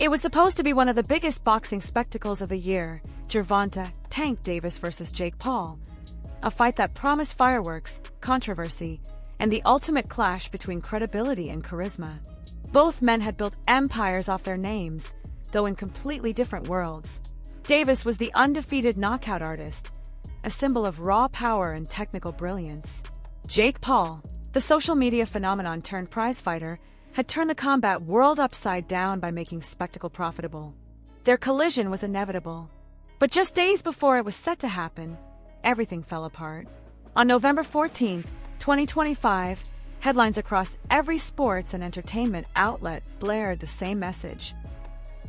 It was supposed to be one of the biggest boxing spectacles of the year, Gervonta Tank Davis versus Jake Paul, a fight that promised fireworks, controversy, and the ultimate clash between credibility and charisma. Both men had built empires off their names, though in completely different worlds. Davis was the undefeated knockout artist, a symbol of raw power and technical brilliance. Jake Paul, the social media phenomenon turned prizefighter, had turned the combat world upside down by making spectacle profitable. Their collision was inevitable. But just days before it was set to happen, everything fell apart. On November 14, 2025, headlines across every sports and entertainment outlet blared the same message.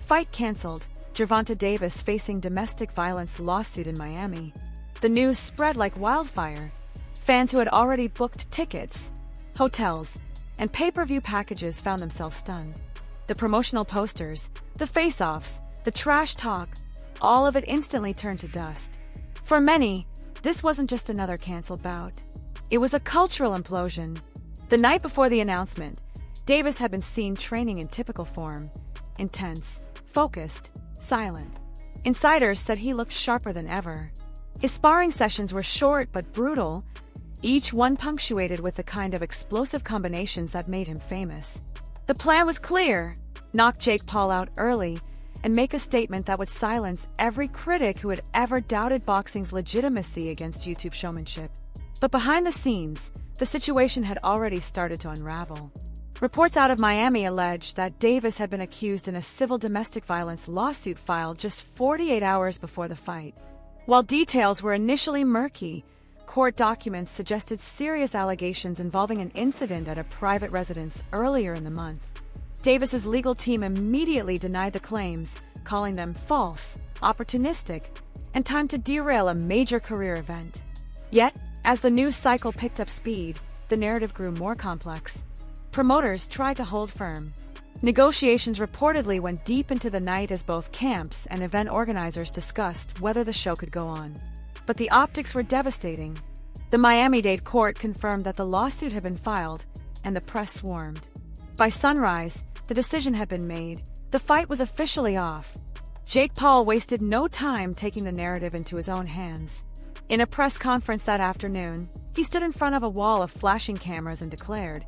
Fight cancelled, Gervonta Davis facing domestic violence lawsuit in Miami. The news spread like wildfire. Fans who had already booked tickets, hotels, and pay-per-view packages found themselves stunned. The promotional posters, the face-offs, the trash talk, all of it instantly turned to dust. For many, this wasn't just another canceled bout. It was a cultural implosion. The night before the announcement, Davis had been seen training in typical form, intense, focused, silent. Insiders said he looked sharper than ever. His sparring sessions were short but brutal, each one punctuated with the kind of explosive combinations that made him famous. The plan was clear: knock Jake Paul out early and make a statement that would silence every critic who had ever doubted boxing's legitimacy against YouTube showmanship. But behind the scenes, the situation had already started to unravel. Reports out of Miami allege that Davis had been accused in a civil domestic violence lawsuit filed just 48 hours before the fight. While details were initially murky, court documents suggested serious allegations involving an incident at a private residence earlier in the month. Davis's legal team immediately denied the claims, calling them false, opportunistic, and timed to derail a major career event. Yet, as the news cycle picked up speed, the narrative grew more complex. Promoters tried to hold firm. Negotiations reportedly went deep into the night as both camps and event organizers discussed whether the show could go on. But the optics were devastating. The Miami-Dade court confirmed that the lawsuit had been filed, and the press swarmed. By sunrise, the decision had been made. The fight was officially off. Jake Paul wasted no time taking the narrative into his own hands. In a press conference that afternoon, he stood in front of a wall of flashing cameras and declared,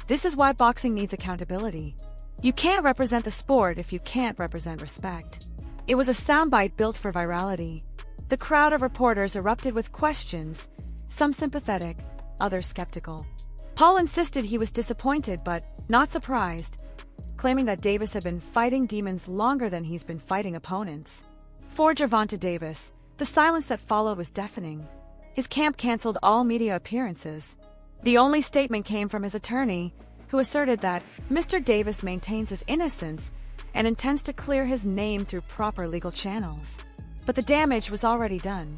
"This is why boxing needs accountability. You can't represent the sport if you can't represent respect." It was a soundbite built for virality. The crowd of reporters erupted with questions, some sympathetic, others skeptical. Paul insisted he was disappointed but not surprised, claiming that Davis had been fighting demons longer than he's been fighting opponents. For Gervonta Davis, the silence that followed was deafening. His camp canceled all media appearances. The only statement came from his attorney, who asserted that Mr. Davis maintains his innocence and intends to clear his name through proper legal channels. But the damage was already done.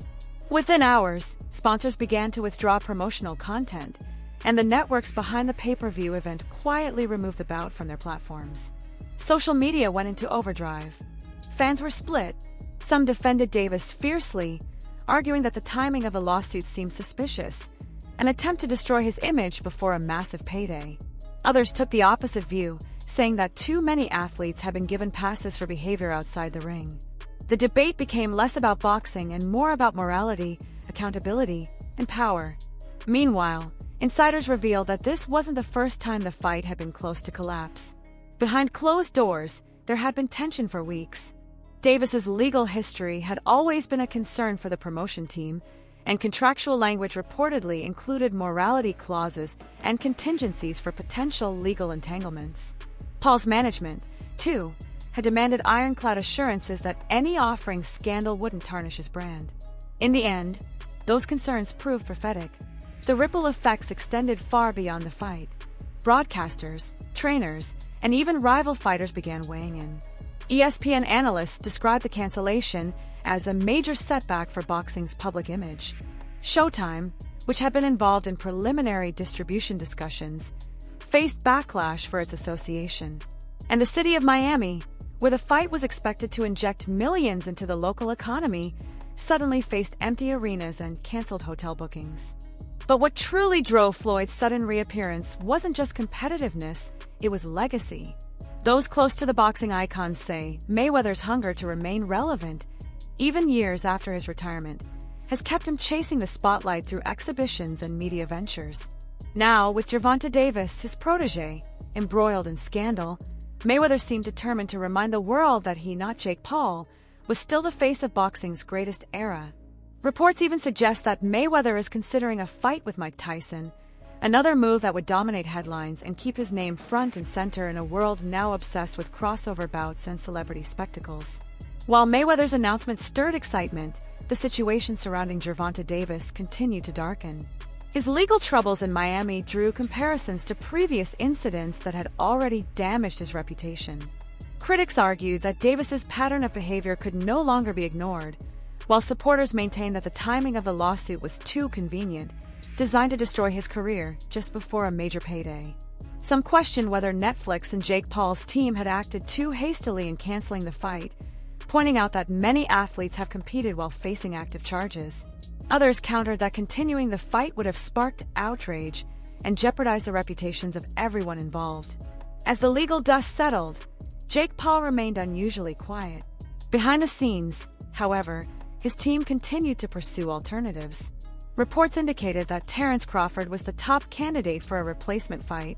Within hours, sponsors began to withdraw promotional content, and the networks behind the pay-per-view event quietly removed the bout from their platforms. Social media went into overdrive. Fans were split. Some defended Davis fiercely, arguing that the timing of the lawsuit seemed suspicious, an attempt to destroy his image before a massive payday. Others took the opposite view, saying that too many athletes had been given passes for behavior outside the ring. The debate became less about boxing and more about morality, accountability, and power. Meanwhile, insiders revealed that this wasn't the first time the fight had been close to collapse. Behind closed doors, there had been tension for weeks. Davis's legal history had always been a concern for the promotion team, and contractual language reportedly included morality clauses and contingencies for potential legal entanglements. Paul's management, too, had demanded ironclad assurances that any offering scandal wouldn't tarnish his brand. In the end, those concerns proved prophetic. The ripple effects extended far beyond the fight. Broadcasters, trainers, and even rival fighters began weighing in. ESPN analysts described the cancellation as a major setback for boxing's public image. Showtime, which had been involved in preliminary distribution discussions, faced backlash for its association. And the city of Miami, where the fight was expected to inject millions into the local economy, suddenly faced empty arenas and canceled hotel bookings. But what truly drove Floyd's sudden reappearance wasn't just competitiveness, it was legacy. Those close to the boxing icon say Mayweather's hunger to remain relevant, even years after his retirement, has kept him chasing the spotlight through exhibitions and media ventures. Now, with Gervonta Davis, his protege, embroiled in scandal, Mayweather seemed determined to remind the world that he, not Jake Paul, was still the face of boxing's greatest era. Reports even suggest that Mayweather is considering a fight with Mike Tyson, another move that would dominate headlines and keep his name front and center in a world now obsessed with crossover bouts and celebrity spectacles. While Mayweather's announcement stirred excitement, the situation surrounding Gervonta Davis continued to darken. His legal troubles in Miami drew comparisons to previous incidents that had already damaged his reputation. Critics argued that Davis's pattern of behavior could no longer be ignored, while supporters maintained that the timing of the lawsuit was too convenient, designed to destroy his career just before a major payday. Some questioned whether Netflix and Jake Paul's team had acted too hastily in canceling the fight, pointing out that many athletes have competed while facing active charges. Others countered that continuing the fight would have sparked outrage and jeopardized the reputations of everyone involved. As the legal dust settled, Jake Paul remained unusually quiet. Behind the scenes, however, his team continued to pursue alternatives. Reports indicated that Terence Crawford was the top candidate for a replacement fight,